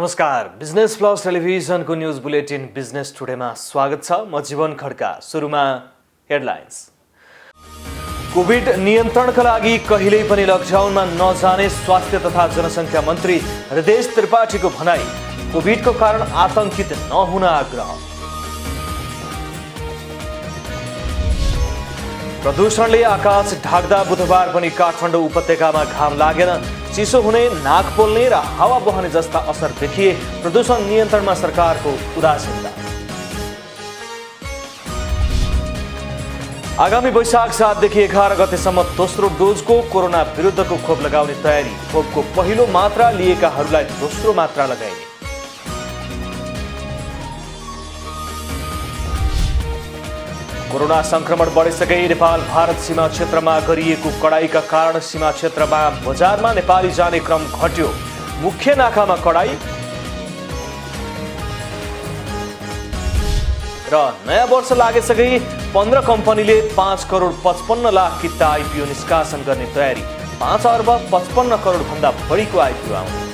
नमस्कार, business plus टेलिभिजनको news bulletin business टुडेमा स्वागत छ। म जीवन खड्का। सुरुमा हेडलाइन्स। कोभिड नियन्त्रणका लागि कहिल्यै पनि लकडाउनमा नजाने स्वास्थ्य तथा जनसङ्ख्या मन्त्री हृदेश त्रिपाठीको भनाई। कोभिडको कारण आतंकित नहुन आग्रह। प्रदूषणले आकाश ढाक्दा बुधबार पनि काठमाडौँ उपत्यकामा घाम लागेन। चिसो हुने, नाक पोल्ने र हावा बहने जस्ता असर देखिए। प्रदूषण नियन्त्रणमा सरकारको उदासीनता। आगामी वैशाख 7 देखि 11 गतेसम्म दोस्रो डोजको कोरोना विरुद्धको खोप लगाउने तयारी। खोपको पहिलो मात्रा लिएकाहरूलाई दोस्रो मात्रा लगाइने। कोरोना संक्रमण बढिसकै नेपाल भारत सीमा क्षेत्रमा गरिएको कडाईका कारण सीमा क्षेत्रमा बजारमा नेपाली जाने क्रम घट्यो। मुख्य नाकामा कडाई र नयाँ वर्ष लागेसँगै 15 कम्पनीले 5 करोड 55 लाख किता आइपिओ निष्कासन गर्ने तयारी। 5 अर्ब 55 करोड भन्दा बढीको आइपिओ आउने।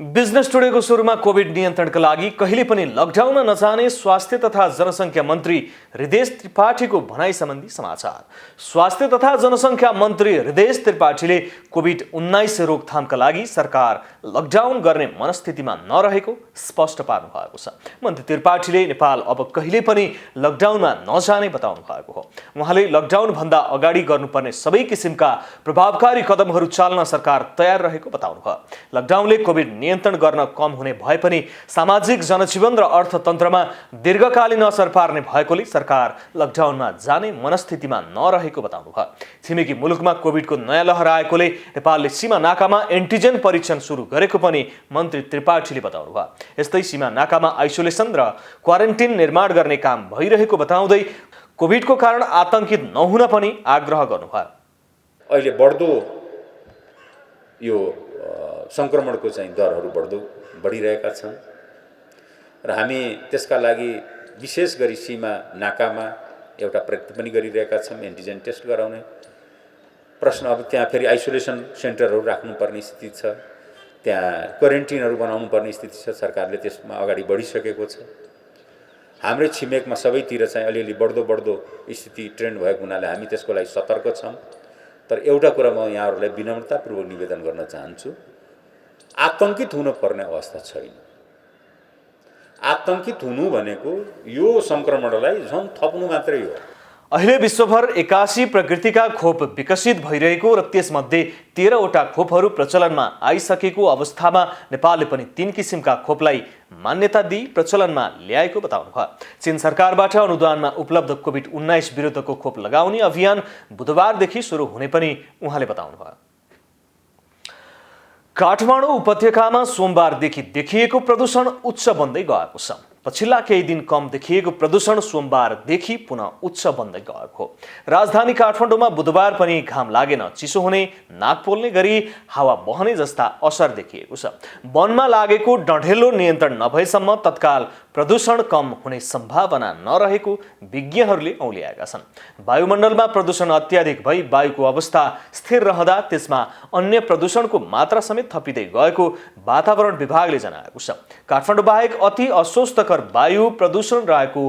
बिजनेस टुडेको सुरुमा कोभिड नियन्त्रणका लागि कहिले पनि लकडाउनमा नजाने स्वास्थ्य तथा जनसङ्ख्या मन्त्री हृदेश त्रिपाठीको भनाई सम्बन्धी समाचार। स्वास्थ्य तथा जनसङ्ख्या मन्त्री हृदेश त्रिपाठीले कोभिड-19 रोकथामका लागि सरकार लकडाउन गर्ने मनस्थितिमा नरहेको स्पष्ट पार्नु भएको छ। मन्त्री त्रिपाठीले नेपाल अब कहिले पनि लकडाउनमा नजाने बताउनु भएको हो। उहाँले लकडाउन भन्दा अगाडि गर्नुपर्ने सबै किसिमका प्रभावकारी कदमहरू चाल्न सरकार तयार रहेको बताउनु भयो। लकडाउनले कोभिड नियन्त्रण गर्न कम हुने भए पनि सामाजिक जनजीवन र अर्थतन्त्रमा दीर्घकालीन असर पार्ने भएकोले सरकार लकडाउनमा जाने मनस्थितिमा नरहेको बताउनु भयो। छिमेकी मुलुकमा कोभिडको नयाँ लहर आएकोले नेपालले सीमा नाकामा एन्टिजेन परीक्षण सुरु गरेको पनि मन्त्री त्रिपाठीले बताउनु भयो। यस्तै सीमा नाकामा आइसोलेसन र क्वारेन्टिन निर्माण गर्ने काम भइरहेको बताउँदै कोभिडको कारण आतंकित नहुन पनि आग्रह गर्नुभयो। अहिले बढ्दो यो संक्रमणको चाहिँ दरहरू बढिरहेका छन् र हामी त्यसका लागि विशेष गरी सीमा नाकामा एउटा प्रयत्न पनि गरिरहेका छौँ, एन्टिजेन टेस्ट गराउने। प्रश्न अब त्यहाँ फेरि आइसोलेसन सेन्टरहरू राख्नुपर्ने स्थिति छ, त्यहाँ क्वारेन्टिनहरू बनाउनु पर्ने स्थिति छ। सरकारले त्यसमा अगाडि बढिसकेको छ। हाम्रै छिमेकमा सबैतिर चाहिँ अलिअलि बढ्दो स्थिति ट्रेन्ड भएको हुनाले हामी त्यसको लागि सतर्क छौँ। तर एउटा कुरा म यहाँहरूलाई विनम्रतापूर्वक निवेदन गर्न चाहन्छु, आतंकित हुनुपर्ने अवस्था छैन। आतंकित हुनु भनेको यो संक्रमणलाई झन् थप्नु मात्रै हो। अहिले विश्वभर 81 प्रकृतिका खोप विकसित भइरहेको र त्यसमध्ये 13वटा खोपहरू प्रचलनमा आइसकेको अवस्थामा नेपालले पनि 3 किसिमका खोपलाई मान्यता दिई प्रचलनमा ल्याएको बताउनु भयो। चीन सरकारबाट अनुदानमा उपलब्ध कोभिड-19 विरुद्धको खोप लगाउने अभियान बुधबारदेखि सुरु हुने पनि उहाँले बताउनु भयो। काठमाडौँ उपत्यकामा सोमबारदेखि देखिएको प्रदूषण उच्च बन्दै गएको छ। पछिल्ला केही दिन कम देखिएको प्रदूषण सोमबारदेखि पुनः उच्च बन्दै गएको हो। राजधानी काठमाडौँमा बुधबार पनि घाम लागेन। चिसो हुने, नाक पोल्ने गरी हावा बहने जस्ता असर देखिएको छ। वनमा लागेको डढेलो नियन्त्रण नभएसम्म तत्काल प्रदूषण कम हुने सम्भावना नरहेको विज्ञहरूले औल्याएका छन्। वायुमण्डलमा प्रदूषण अत्याधिक भई वायुको अवस्था स्थिर रहँदा त्यसमा अन्य प्रदूषणको मात्रा समेत थपिँदै गएको वातावरण विभागले जनाएको छ। काठमाडौँ बाहेक अति अस्वस्थकर वायु प्रदूषण रहेको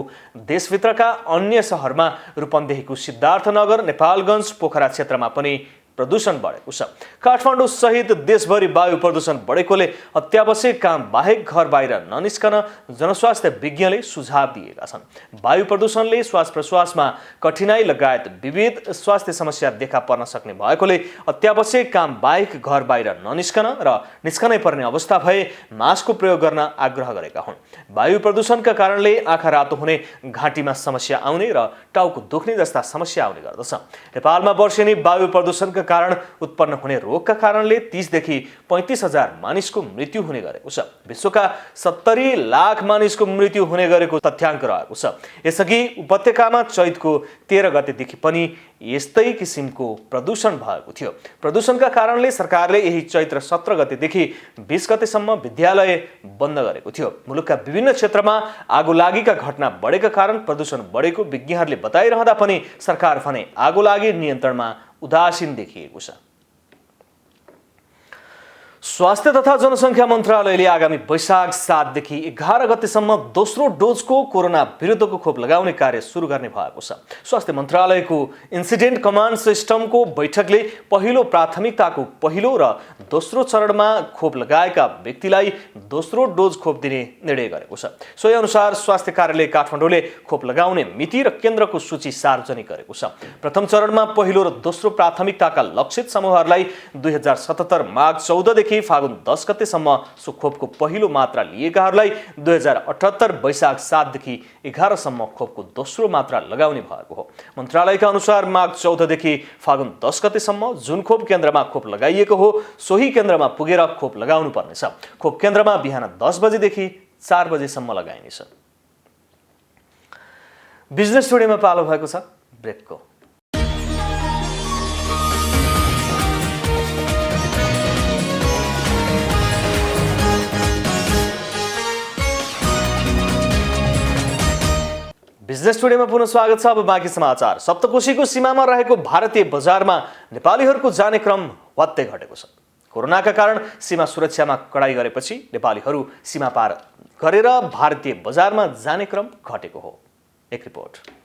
देशभित्रका अन्य शहरमा रूपन्देहीको सिद्धार्थनगर, नेपालगञ्ज, पोखरा क्षेत्रमा पनि प्रदूषण बढेको छ। काठमाडौँ सहित देशभरि वायु प्रदूषण बढेकोले अत्यावश्यक काम बाहेक घर बाहिर ननिस्कन जनस्वास्थ्य विज्ञले सुझाव दिएका छन्। वायु प्रदूषणले श्वास प्रश्वासमा कठिनाई लगायत विविध स्वास्थ्य समस्या देखा पर्न सक्ने भएकोले अत्यावश्यक काम बाहेक घर बाहिर ननिस्कन र निस्कनै पर्ने अवस्था भए मास्कको प्रयोग गर्न आग्रह गरेका हुन्। वायु प्रदूषणका कारणले आँखा रातो हुने, घाँटीमा समस्या आउने र टाउको दुख्ने जस्ता समस्या आउने गर्दछ। नेपालमा वर्षेनी वायु प्रदूषणका कारण उत्पन्न हुने रोगका कारणले 30 देखि 35 हजार मानिसको मृत्यु हुने गरेको छ। विश्वका 70 लाख मानिसको मृत्यु हुने गरेको तथ्याङ्क रहेको छ। यसअघि उपत्यकामा चैतको 13 गतेदेखि पनि यस्तै किसिमको प्रदूषण भएको थियो। प्रदूषणका कारणले सरकारले यही चैत्र 17 गतेदेखि 20 गतेसम्म विद्यालय बन्द गरेको थियो। मुलुकका विभिन्न क्षेत्रमा आगोलागीका घटना बढेका कारण प्रदूषण बढेको विज्ञहरूले बताइरहँदा पनि सरकार भने आगोलागी नियन्त्रणमा उदासीन देखिएको छ। स्वास्थ्य तथा जनसङ्ख्या मन्त्रालयले आगामी वैशाख 7 देखि 11 गतेसम्म दोस्रो डोजको कोरोना विरुद्धको खोप लगाउने कार्य सुरु गर्ने भएको छ। स्वास्थ्य मन्त्रालयको इन्सिडेन्ट कमान्ड सिस्टमको बैठकले पहिलो प्राथमिकताको पहिलो र दोस्रो चरणमा खोप लगाएका व्यक्तिलाई दोस्रो डोज खोप दिने निर्णय गरेको छ। सोही अनुसार स्वास्थ्य कार्यालय काठमाडौँले खोप लगाउने मिति र केन्द्रको सूची सार्वजनिक गरेको छ। प्रथम चरणमा पहिलो र दोस्रो प्राथमिकताका लक्षित समूहहरूलाई 2077 माघ 14 देखि फागुन 10 गतेसम्म सो खोपको पहिलो मात्रा लिएकाहरूलाई 2078 वैशाख 7 देखि 11 सम्म खोपको दोस्रो मात्रा लगाउने भएको हो। मन्त्रालयका अनुसार माघ 14 देखि फागुन 10 गतेसम्म जुन खोप केन्द्रमा खोप लगाइएको हो सोही केन्द्रमा पुगेर खोप लगाउनु पर्नेछ। खोप केन्द्रमा बिहान 10 बजेदेखि 4 बजेसम्म लगाइनेछ। बिजनेस टुडेमा पालो भएको छ ब्रेकको। बिजनेस टुडेमा पुनः स्वागत छ। अब बाँकी समाचार। सप्तकोशीको सीमामा रहेको भारतीय बजारमा नेपालीहरूको जाने क्रम वात्तै घटेको छ। कोरोनाका कारण सीमा सुरक्षामा कडाई गरेपछि नेपालीहरू सीमा पार गरेर भारतीय बजारमा जाने क्रम घटेको हो। एक रिपोर्ट।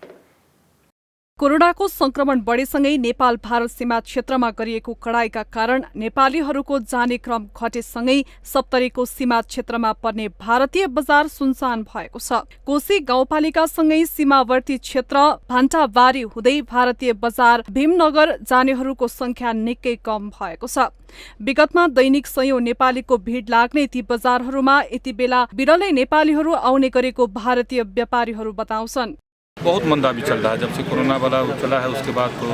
कोरोनाको संक्रमण बढेसँगै नेपाल भारत सीमा क्षेत्रमा गरिएको कडाईका कारण नेपालीहरूको जाने क्रम घटेसँगै सप्तरीको सीमा क्षेत्रमा पर्ने भारतीय बजार सुनसान भएको छ। कोशी गाउँपालिकासँगै सीमावर्ती क्षेत्र भान्टाबारी हुँदै भारतीय बजार भीमनगर जानेहरूको संख्या निकै कम भएको छ। विगतमा दैनिक सयौं नेपालीको भीड़ लाग्ने ती बजारहरूमा यति बेला बिरलै नेपालीहरू आउने गरेको भारतीय व्यापारीहरू बताउँछन्। बहुत मंदा भी चल रहा है। जब से कोरोना वाला चला है उसके बाद तो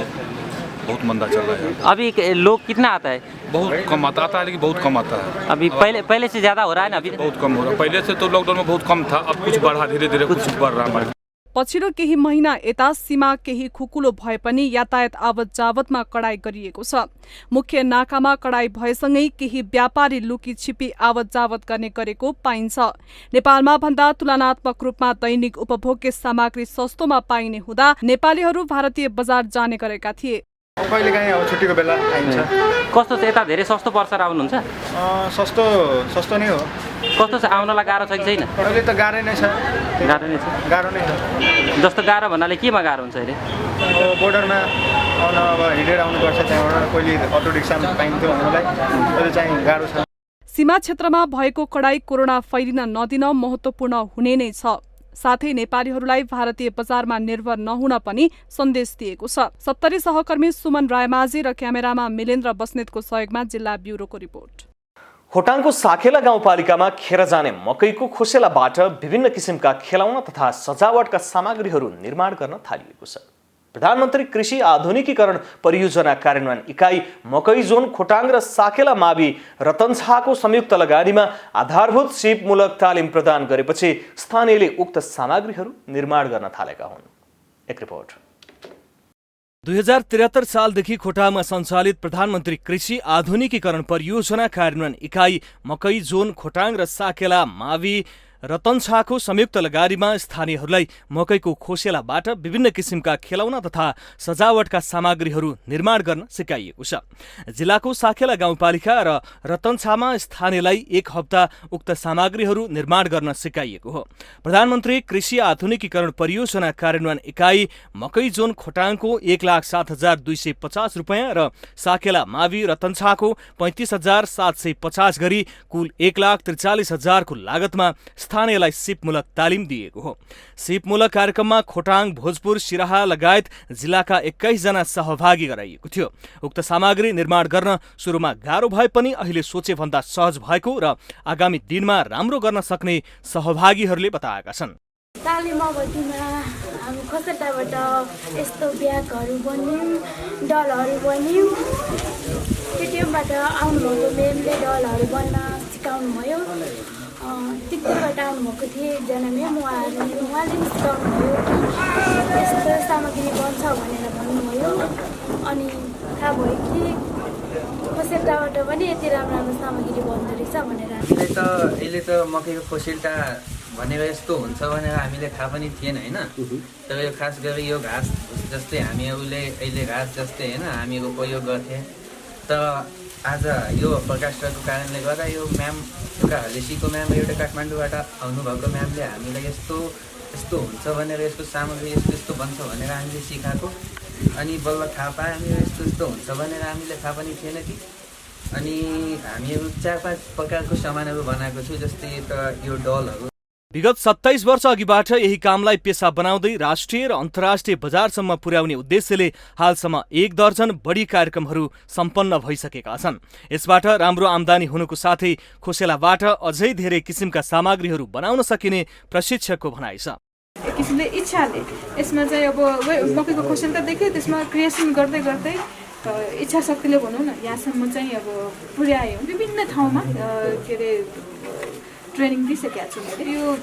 बहुत मंदा चल रहा है। अभी लोग कितना आता है? बहुत कम आता है, लेकिन बहुत कम आता है। अभी पहले से ज्यादा हो रहा है ना? अभी बहुत कम हो रहा है। पहले से तो लॉकडाउन में बहुत कम था, अब कुछ बढ़ा, धीरे धीरे कुछ बढ़ रहा है। पछिल्लो केही महिना यता सीमा केही खुकुलो भए पनि यातायात आवत जावतमा कडाई गरिएको छ। मुख्य नाकामा कडाई भएसँगै केही व्यापारी लुकी छिपी आवत जावत गर्ने गरेको पाइन्छ। नेपालमा भन्दा तुलनात्मक रूपमा दैनिक उपभोग्य सामग्री सस्तोमा पाइने हुँदा नेपालीहरू भारतीय बजार जाने गरेका थिए। कहिलेकाहीँ अब छुट्टीको बेला आइन्छ। कस्तो छ यता? धेरै सस्तो पर्छ र आउनुहुन्छ? सस्तो नै हो। कस्तो छ? आउनलाई गाह्रो छ कि छैन? अहिले त गाह्रै नै छ। गाह्रो नै छ। गाह्रो नै छ। जस्तो गाह्रो भन्नाले केमा गाह्रो हुन्छ अहिले? अब बोर्डरमा आउन अब हिँडेर आउनुपर्छ। त्यहाँबाट पहिले अटो रिक्सामा पाइन्थ्यो हामीलाई, अहिले चाहिँ गाह्रो छ। सीमा क्षेत्रमा भएको कडाई कोरोना फैलिन नदिन महत्त्वपूर्ण हुने नै छ। साथै नेपालीहरूलाई भारतीय बजारमा निर्भर नहुन पनि सन्देश दिएको छ। सप्तरी सहकर्मी सुमन रायमाझी र क्यामेरामा मिलेन्द्र बस्नेतको सहयोगमा जिल्ला ब्युरोको रिपोर्ट। खोटाङको साखेला गाउँपालिकामा खेर जाने मकैको खोसेलाबाट विभिन्न किसिमका खेलौना तथा सजावटका सामग्रीहरू निर्माण गर्न थालिएको छ। प्रधानमन्त्री कृषि आधुनिकीकरण परियोजना कार्यान्वयन इकाइ मकै जोन खोटाङ र साकेला मावि रतनछाको संयुक्त लगानीमा आधारभूत सिपमूलक तालिम प्रदान गरेपछि स्थानीयले उक्त सामग्रीहरू निर्माण गर्न थालेका हुन्। एक रिपोर्ट। 2073 सालदेखि खोटाङमा सञ्चालित प्रधानमन्त्री कृषि आधुनिकीकरण परियोजना कार्यान्वयन इकाइ मकै जोन खोटाङ र साकेला मावि रतनछाको संयुक्त लगानीमा स्थानीयहरूलाई मकैको खोसेलाबाट विभिन्न किसिमका खेलौना तथा सजावटका सामग्रीहरू निर्माण गर्न सिकाइएको छ। जिल्लाको साखेला गाउँपालिका र रतनछामा स्थानीयलाई 1 हप्ता उक्त सामग्रीहरू निर्माण गर्न सिकाइएको हो। प्रधानमन्त्री कृषि आधुनिकीकरण परियोजना कार्यान्वयन इकाइ मकै जोन खोटाङको 1,07,250 रुपैयाँ र साकेला मावि रतनछाको 35,750 गरी कुल 1,43,000 को लागतमा स्थानीयलाई सिपमूलक तालिम दिएको हो। सिपमूलक कार्यक्रममा खोटाङ, भोजपुर, सिराहा लगायत जिल्लाका 21 जना सहभागी गराइएको थियो। उक्त सामग्री निर्माण गर्न सुरुमा गाह्रो भए पनि अहिले सोचे भन्दा सहज भएको र आगामी दिनमा राम्रो गर्न सक्ने सहभागीहरूले बताएका छन्। तालिम अवधिमा हामी खसेटाबाट यस्तो ब्यागहरू बन्यौँ, डलहरू बन्यौँ। केटिएमबाट आउनुभएको म्यामले डलहरू बन्न सिकाउनुभयो। टिकबाट आउनुभएको थिए एकजना म्याम, उहाँले सिकाउनुभयो कि यस्तो सामग्री बन्छ भनेर भन्नुभयो। अनि थाहा भयो कि खसेटाबाट पनि यति राम्रो राम्रो सामग्री बन्दो रहेछ भनेर। अहिले त मकैको खोसेल्टा भनेको यस्तो हुन्छ भनेर हामीले थाहा पनि थिएन होइन। तर यो खास गरी यो घाँस जस्तै हामीहरूले अहिले घाँस जस्तै होइन हामीहरू प्रयोग गर्थे। तर आज यो प्रकाशको कारणले गर्दा यो म्याम एउटा हलेसीको म्याम एउटा काठमाडौँबाट आउनुभएको म्यामले हामीलाई यस्तो हुन्छ भनेर यसको सामग्री यस्तो बन्छ भनेर हामीले सिकाएको। अनि बल्ल थाहा पायो हामीहरू यस्तो हुन्छ भनेर हामीले थाहा पनि थिएन कि। अनि हामीहरू 4-5 प्रकारको सामानहरू बनाएको छु, जस्तै त यो डलहरू। विगत 27 वर्ष अघिबाट यही कामलाई पेसा बनाउँदै राष्ट्रिय र अन्तर्राष्ट्रिय बजारसम्म पुर्याउने उद्देश्यले हालसम्म 1 दर्जन बढी कार्यक्रमहरू सम्पन्न भइसकेका छन्। यसबाट राम्रो आम्दानी हुनुको साथै खोसेलाबाट अझै धेरै किसिमका सामग्रीहरू बनाउन सकिने प्रशिक्षकको भनाइ छ। एक किसिमले इच्छाले यसमा चाहिँ अब मकैको खोसेल्टादेखि त्यसमा क्रिएसन गर्दै गर्दै इच्छा शक्तिले भनौँ न यहाँसम्म चाहिँ अब पुर्यायो। विभिन्न ठाउँमा के अरे ट्रेनिङ दिइसकेको छु मैले। यो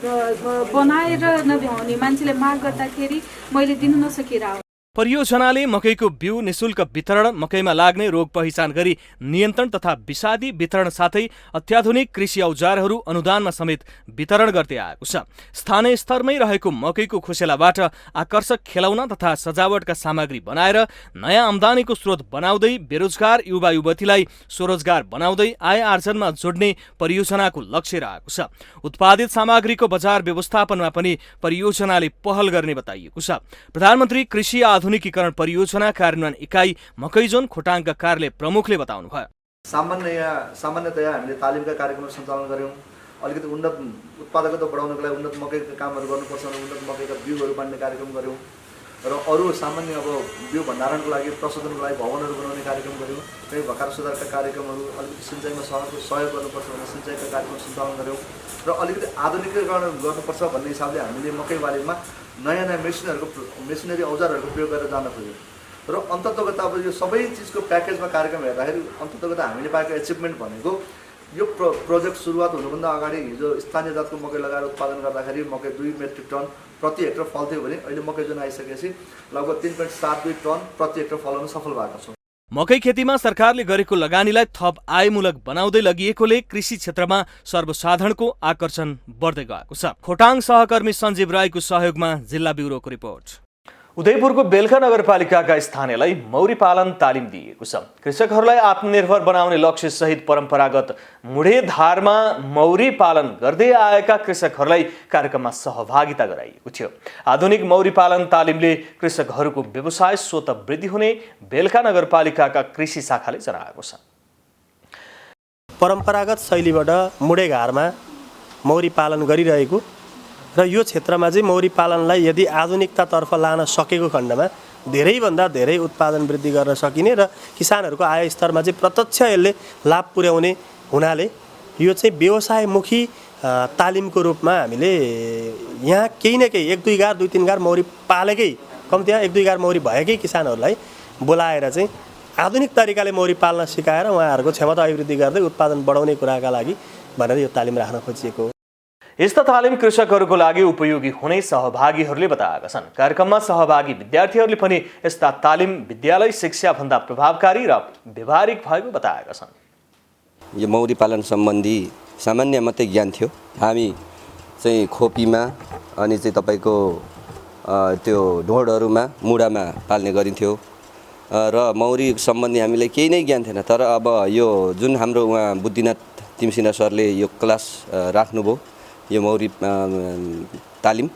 बनाएर नभ्याउने मान्छेले माग गर्दाखेरि मैले दिन नसकिरहेको। परियोजनाले मकैको बिउ निशुल्क वितरण, मकैमा लाग्ने रोग पहिचान गरी नियन्त्रण तथा विषादी वितरण साथै अत्याधुनिक कृषि औजारहरू अनुदानमा समेत वितरण गर्दै आएको छ। स्थानीय स्तरमै रहेको मकैको खोसेलाबाट आकर्षक खेलौना तथा सजावटका सामग्री बनाएर नयाँ आम्दानीको स्रोत बनाउँदै बेरोजगार युवा युवतीलाई स्वरोजगार बनाउँदै आय आर्जनमा जोड्ने परियोजनाको लक्ष्य रहेको छ। उत्पादित सामग्रीको बजार व्यवस्थापनमा पनि परियोजनाले पहल गर्ने बताइएको छ। प्रधानमन्त्री कृषि आधुनिकीकरण परियोजना कार्यान्वयन इकाइ मकैजोन खोटाङका कार्यालय प्रमुखले बताउनुभयो। सामान्यतया हामीले तालिमका कार्यक्रमहरू सञ्चालन गऱ्यौँ। अलिकति उन्नत उत्पादकता बढाउनको लागि उन्नत मकैका कामहरू गर्नुपर्छ भने उन्नत मकैका बिउहरू बाँड्ने कार्यक्रम गऱ्यौँ। र अरू सामान्य अब बिउ भण्डारणको लागि प्रशोधनको लागि भवनहरू बनाउने कार्यक्रम गऱ्यौँ। कहीँ भर्खर सुधारका कार्यक्रमहरू, अलिकति सिँचाइमा सहयोग गर्नुपर्छ भने सिँचाइका कार्यक्रम सञ्चालन गऱ्यौँ। र अलिकति आधुनिकीकरण गर्नुपर्छ भन्ने हिसाबले हामीले मकै बालीमा नयाँ मेसिनरी औजारहरूको प्रयोग गरेर जान खोज्यौँ। र अन्ततगत अब यो सबै चिजको प्याकेजमा कार्यक्रम हेर्दाखेरि अन्ततगत हामीले पाएको एचिभमेन्ट भनेको यो प्रोजेक्ट सुरुवात हुनुभन्दा अगाडि हिजो स्थानीय जातको मकै लगाएर उत्पादन गर्दाखेरि मकै 2 मेट्रिक टन प्रति हेक्टर फल्थ्यो भने अहिले मकै जुन आइसकेपछि लगभग 3.72 टन प्रति हेक्टर फलाउन सफल भएको छ। मकै खेतीमा सरकारले गरेको लगानीलाई थप आयमूलक बनाउँदै लगिएकोले कृषि क्षेत्रमा सर्वसाधारणको आकर्षण बढ्दै गएको छ। खोटाङ सहकर्मी सञ्जीव राईको सहयोगमा जिल्ला ब्युरोको रिपोर्ट। उदयपुरको बेलखा नगरपालिकाका स्थानीयलाई मौरी पालन तालिम दिइएको छ। कृषकहरूलाई आत्मनिर्भर बनाउने लक्ष्य सहित परम्परागत मुढेधारमा मौरी पालन गर्दै आएका कृषकहरूलाई कार्यक्रममा सहभागिता गराइएको थियो। आधुनिक मौरी पालन तालिमले कृषकहरूको व्यवसाय स्वत वृद्धि हुने बेलखा नगरपालिकाका कृषि शाखाले जनाएको छ। परम्परागत शैलीबाट मुढेघारमा मौरी पालन गरिरहेको र यो क्षेत्रमा चाहिँ मौरी पालनलाई यदि आधुनिकतातर्फ लान सकेको खण्डमा धेरैभन्दा धेरै उत्पादन वृद्धि गर्न सकिने र किसानहरूको आय स्तरमा चाहिँ प्रत्यक्ष यसले लाभ पुर्याउने हुनाले यो चाहिँ व्यवसायमुखी तालिमको रूपमा हामीले यहाँ केही न केही 1-2 गार 2-3 गार मौरी पालेकै कम्तीमा 1-2 गार मौरी भएकै किसानहरूलाई बोलाएर चाहिँ आधुनिक तरिकाले मौरी पाल्न सिकाएर उहाँहरूको क्षमता अभिवृद्धि गर्दै उत्पादन बढाउने कुराका लागि भनेर यो तालिम राख्न खोजिएको हो। यस्ता तालिम कृषकहरूको लागि उपयोगी हुने सहभागीहरूले बताएका छन्। कार्यक्रममा सहभागी विद्यार्थीहरूले पनि यस्ता तालिम विद्यालय शिक्षाभन्दा प्रभावकारी र व्यवहारिक भएको बताएका छन्। यो मौरी पालन सम्बन्धी सामान्य मात्रै ज्ञान थियो। हामी चाहिँ खोपीमा अनि चाहिँ तपाईँको त्यो ढोडहरूमा मुढामा पाल्ने गरिन्थ्यो र मौरी सम्बन्धी हामीलाई केही नै ज्ञान थिएन। तर अब यो जुन हाम्रो उहाँ बुद्धिनाथ तिमसिना सरले यो क्लास राख्नुभयो यो मौरी तालिम,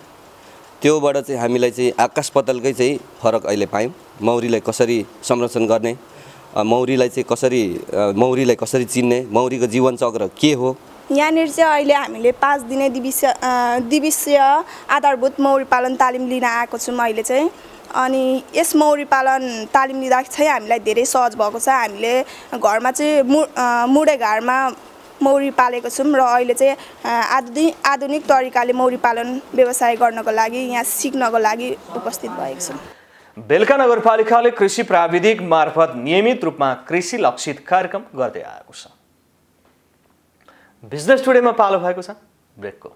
त्योबाट चाहिँ हामीलाई चाहिँ आकाश पातालकै चाहिँ फरक अहिले पायौँ। मौरीलाई कसरी संरक्षण गर्ने, मौरीलाई कसरी चिन्ने, मौरीको जीवन चक्र के हो। यहाँनिर चाहिँ अहिले हामीले 5 दिने दिवसीय आधारभूत मौरी पालन तालिम लिन आएको छौँ अहिले चाहिँ। अनि यस मौरी पालन तालिम लिँदा चाहिँ हामीलाई धेरै सहज भएको छ। हामीले घरमा चाहिँ मुढेघारमा मौरी पालेको छौँ र अहिले चाहिँ आधुनिक तरिकाले मौरी पालन व्यवसाय गर्नको लागि यहाँ सिक्नको लागि उपस्थित भएको छौँ। बेलका नगरपालिकाले कृषि प्राविधिक मार्फत नियमित रूपमा कृषि लक्षित कार्यक्रम गर्दै आएको छ। बिजनेस टुडेमा पालो भएको छ ब्रेकको।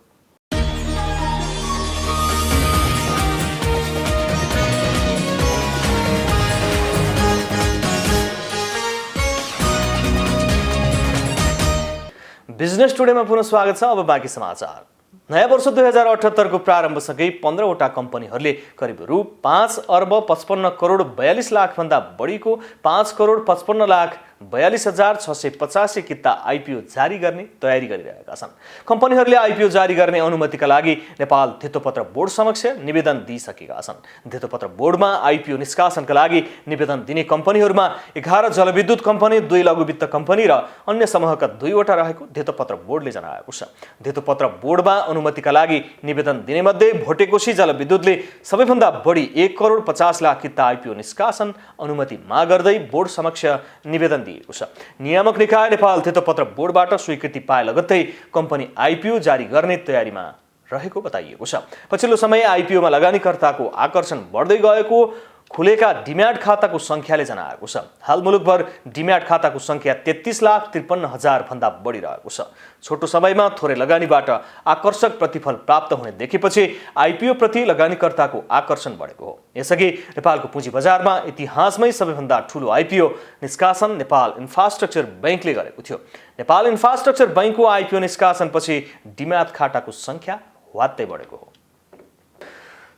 बिजनेस टुडेमा पुनः स्वागत छ। अब बाँकी समाचार। नयाँ वर्ष 2078 को प्रारम्भसँगै 15वटा कम्पनीहरूले करिब रु 5 अर्ब 55 करोड 42 लाख भन्दा बढीको 5 करोड 55 लाख 42,685 किता आइपिओ जारी गर्ने तयारी गरिरहेका छन्। कम्पनीहरूले आइपिओ जारी गर्ने अनुमतिका लागि नेपाल धितोपत्र बोर्ड समक्ष निवेदन दिइसकेका छन्। धितोपत्र बोर्डमा आइपिओ निष्कासनका लागि निवेदन दिने कम्पनीहरूमा 11 जलविद्युत कम्पनी, 2 लघुवित्त कम्पनी र अन्य समूहका 2वटा रहेको धितोपत्र बोर्डले जनाएको छ। धितोपत्र बोर्डमा अनुमतिका लागि निवेदन दिने मध्ये भोटेकोशी जलविद्युतले सबैभन्दा बढी 1 करोड 50 लाख किता आइपिओ निष्कासन अनुमति माग गर्दै बोर्ड समक्ष निवेदन दिएको छ। नियामक निकाय नेपाल धितोपत्र बोर्डबाट स्वीकृति पाए लगत्तै कम्पनी आइपिओ जारी गर्ने तयारीमा रहेको बताइएको छ। पछिल्लो समय आइपिओमा लगानीकर्ताको आकर्षण बढ्दै गएको खुलेका डिम्याट खाताको संख्याले जनाएको छ। हाल मुलुकभर डिम्याट खाताको संख्या 33,53,000 भन्दा बढी रहेको छ। छोटो समयमा थोरै लगानीबाट आकर्षक प्रतिफल प्राप्त हुने देखेपछि आइपिओ प्रति लगानीकर्ताको आकर्षण बढेको हो। यसअघि नेपालको पुँजी बजारमा इतिहासमै सबैभन्दा ठूलो आइपिओ निष्कासन नेपाल इन्फ्रास्ट्रक्चर बैंकले गरेको थियो। नेपाल इन्फ्रास्ट्रक्चर बैंकको आइपिओ निष्कासनपछि डिम्याट खाताको संख्या वात्तै बढेको हो।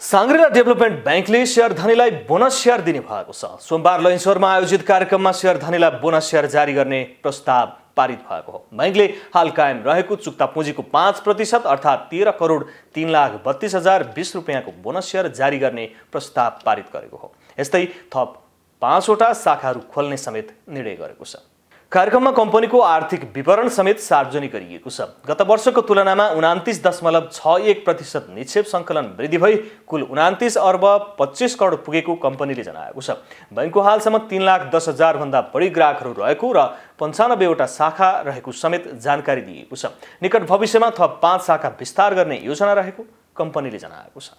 साङ्ग्रेला डेभलपमेन्ट बैंकले शेयरधनीलाई बोनस शेयर दिने भएको छ। सोमबार लैनसरमा आयोजित कार्यक्रममा शेयरधनीलाई बोनस शेयर जारी गर्ने प्रस्ताव पारित भएको हो। बैंकले हाल कायम रहेको चुक्ता पुँजीको 5% अर्थात् 13 करोड 3,32,020 रुपियाँको बोनस शेयर जारी गर्ने प्रस्ताव पारित गरेको हो। यस्तै थप 5वटा शाखाहरू खोल्ने समेत निर्णय गरेको छ। कार्यक्रममा कम्पनीको आर्थिक विवरण समेत सार्वजनिक गरिएको छ। गत वर्षको तुलनामा 29.61% निक्षेप सङ्कलन वृद्धि भई कुल 29 अर्ब 25 करोड पुगेको कम्पनीले जनाएको छ। बैंकको हालसम्म 3,10,000 भन्दा बढी ग्राहकहरू रहेको र 95वटा शाखा रहेको समेत जानकारी दिएको छ। निकट भविष्यमा थप 5 शाखा विस्तार गर्ने योजना रहेको कम्पनीले जनाएको छ।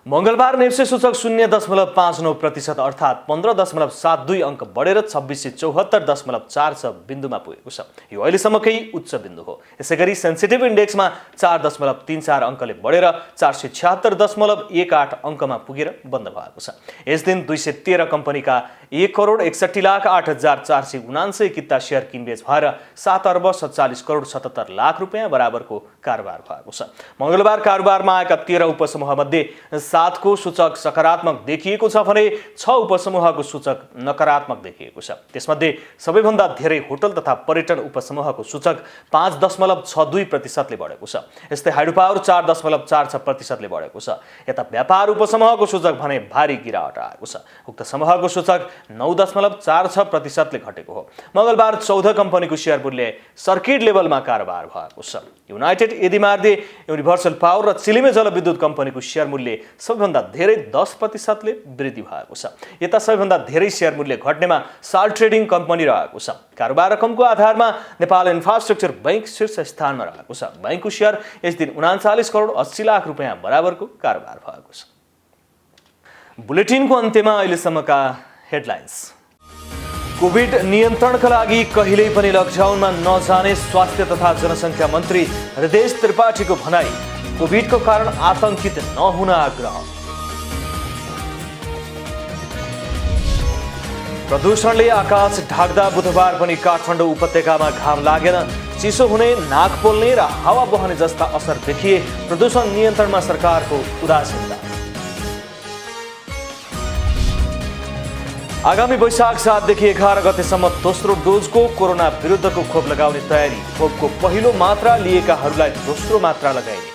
मंगलबार नेप्से सूचक 0.59% अर्थात् 15.72 अङ्क बढेर 2674.46 बिन्दुमा पुगेको छ। यो अहिलेसम्मकै उच्च बिन्दु हो। यसैगरी सेन्सिटिभ इन्डेक्समा 4.34 अङ्कले बढेर 476.18 अङ्कमा पुगेर बन्द भएको छ। यस दिन 213 कम्पनीका 1 करोड 61,08,479 किता शेयर किनबेच भएर 7 अर्ब 47 करोड 77 लाख रुपियाँ बराबरको कारोबार भएको छ। मंगलबार कारोबारमा आएका 13 उपसमूहमध्ये 7 को सूचक सकारात्मक देखिएको छ भने 6 उपसमूहको सूचक नकारात्मक देखिएको छ। त्यसमध्ये सबैभन्दा धेरै होटल तथा पर्यटन उपसमूहको सूचक 5.62% ले बढेको छ। यस्तै हाइड्रो पावर 4.46% ले बढेको छ। यता व्यापार उपसमूहको सूचक भने भारी गिरावट आएको छ। उक्त समूहको सूचक 9.46% ले घटेको हो। मंगलबार 14 कम्पनीको शेयर मूल्य सर्किट लेभलमा कारोबार भएको छ। युनाइटेड एदिमार्दे, युनिभर्सल पावर र चिलिमे जलविद्युत कम्पनीको शेयर मूल्य सबैभन्दा धेरै 10% ले वृद्धि भएको छ। यता सबैभन्दा धेरै शेयर मूल्य घट्नेमा साल ट्रेडिङ कम्पनी रहेको छ। कारोबार रकमको आधारमा नेपाल इन्फ्रास्ट्रक्चर बैंक शीर्ष स्थानमा रहेको छ। बैंकको शेयर यस दिन 39 करोड 80 लाख रुपियाँ बराबरको कारोबार भएको छ। बुलेटिनको अन्त्यमा अहिलेसम्मका हेडलाइन्स। कोभिड नियन्त्रणका लागि कहिल्यै पनि लकडाउनमा नजाने स्वास्थ्य तथा जनसङ्ख्या मन्त्री हृदेश त्रिपाठीको भनाई। कोभिडको कारण आतंकित नहुन आग्रह। प्रदूषणले आकाश ढाक्दा बुधबार पनि काठमाडौँ उपत्यकामा घाम लागेन। चिसो हुने, नाक पोल्ने र हावा बहने जस्ता असर देखिए। प्रदूषण नियन्त्रणमा सरकारको उदासीनता। आगामी वैशाख 7 देखि 11 गतेसम्म दोस्रो डोजको कोरोना विरुद्धको खोप लगाउने तयारी। खोपको पहिलो मात्रा लिएकाहरूलाई दोस्रो मात्रा लगाइने।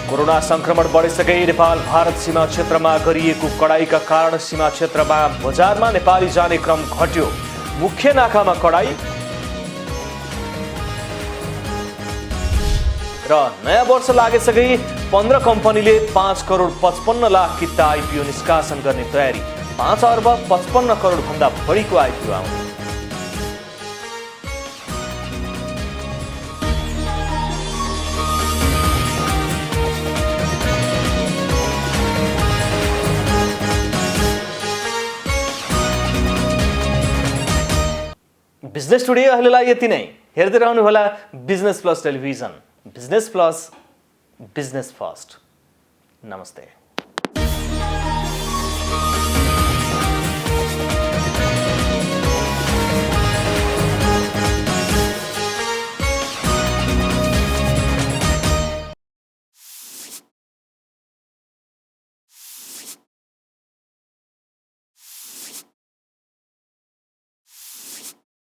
कोरोना संक्रमण बढिसकै नेपाल भारत सीमा क्षेत्रमा गरिएको कडाईका कारण सीमा क्षेत्रमा बजारमा नेपाली जाने क्रम घट्यो। मुख्य नाकामा कडाई र नयाँ वर्ष लागेसँगै 15 कम्पनीले 5 करोड 55 लाख किता आइपिओ निष्कासन गर्ने तयारी। 5 अर्ब 55 करोडभन्दा बढीको आइपिओ आउने। बिजनेस टुडे अहिलेलाई यति नै। हेर्दै रहनुहोला business plus television. Business plus, business first. नमस्ते।